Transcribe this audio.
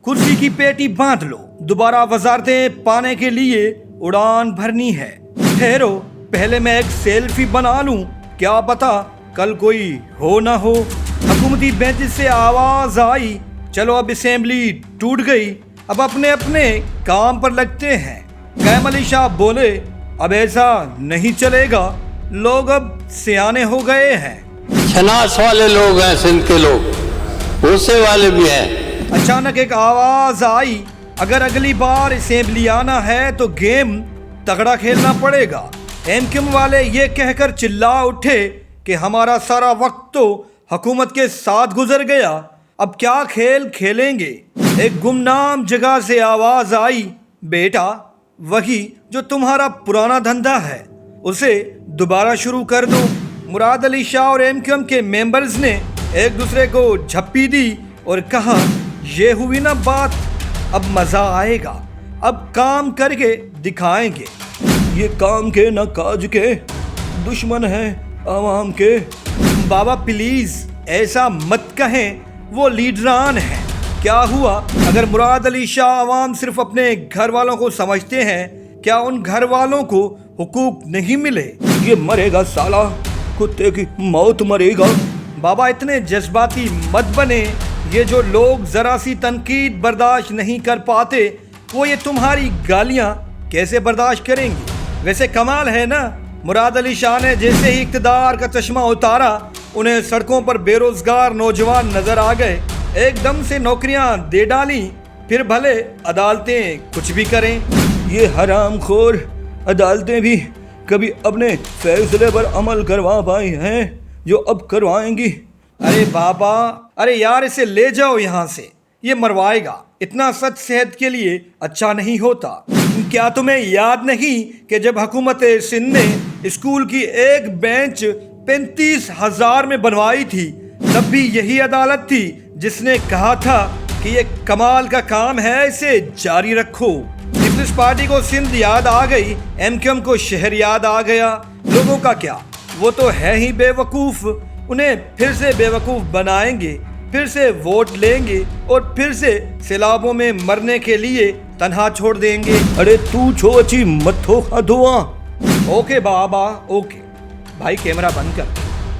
कुर्सी की पेटी बांध लो, दोबारा वजारतें पाने के लिए उड़ान भरनी है। ठहरो, पहले मैं एक सेल्फी बना लूं, क्या पता कल कोई हो ना हो। हुकूमती बेंच से आवाज आई, चलो अब असेंबली टूट गई, अब अपने अपने काम पर लगते हैं। कैम अली शाह बोले, अब ऐसा नहीं चलेगा, लोग अब सियाने हो गए हैं। छनास वाले लोग हैं, सिंध के लोग, भूसे वाले भी हैं। अचानक एक आवाज आई, अगर अगली बार असेंबली आना है तो गेम तगड़ा खेलना पड़ेगा। एमक्यूएम वाले ये कहकर चिल्ला उठे कि हमारा सारा वक्त तो हुकूमत के साथ गुजर गया, अब क्या खेल खेलेंगे। एक गुमनाम जगह से आवाज आई, बेटा वही जो तुम्हारा पुराना धंधा है उसे दोबारा शुरू कर दो। मुराद अली शाह और एमक्यूएम के मेंबर्स ने एक दूसरे को झप्पी दी और कहा, ये हुई ना बात, अब मजा आएगा, अब काम करके दिखाएंगे। ये काम के न काज के, दुश्मन है आवाम के। बाबा प्लीज ऐसा मत कहें, वो लीडरान हैं। क्या हुआ अगर मुराद अली शाह अवाम सिर्फ अपने घर वालों को समझते हैं, क्या उन घर वालों को हुकूक नहीं मिले? ये मरेगा साला, कुत्ते की मौत मरेगा। बाबा इतने जज्बाती मत बने, ये जो लोग जरा सी तनकीद बर्दाश्त नहीं कर पाते, वो ये तुम्हारी गालियां कैसे बर्दाश्त करेंगे? वैसे कमाल है ना, मुराद अली शाह ने जैसे ही इक्तदार का चश्मा उतारा, उन्हें सड़कों पर बेरोजगार नौजवान नजर आ गए, एकदम से नौकरियां दे डाली, फिर भले अदालतें कुछ भी करें। ये हरामखोर अदालतें भी कभी अपने फैसले पर अमल करवा पाई हैं जो अब करवाएंगी। अरे बाबा, अरे यार इसे ले जाओ यहाँ से, ये मरवाएगा, इतना सच सेहत के लिए अच्छा नहीं होता। क्या तुम्हें याद नहीं कि जब हुकूमत सिंध ने स्कूल की एक बेंच 35,000 में बनवाई थी, तब भी यही अदालत थी जिसने कहा था कि ये कमाल का काम है, इसे जारी रखो। पीपल्स पार्टी को सिंध याद आ गई, एमक्यूएम को शहर याद आ गया। लोगों का क्या, वो तो है ही बेवकूफ, उन्हें फिर से बेवकूफ बनाएंगे, फिर से वोट लेंगे और फिर से सैलाबों में मरने के लिए तन्हा छोड़ देंगे। अरे तू छोची मत हो धुआं। ओके बाबा ओके, भाई कैमरा बंद कर।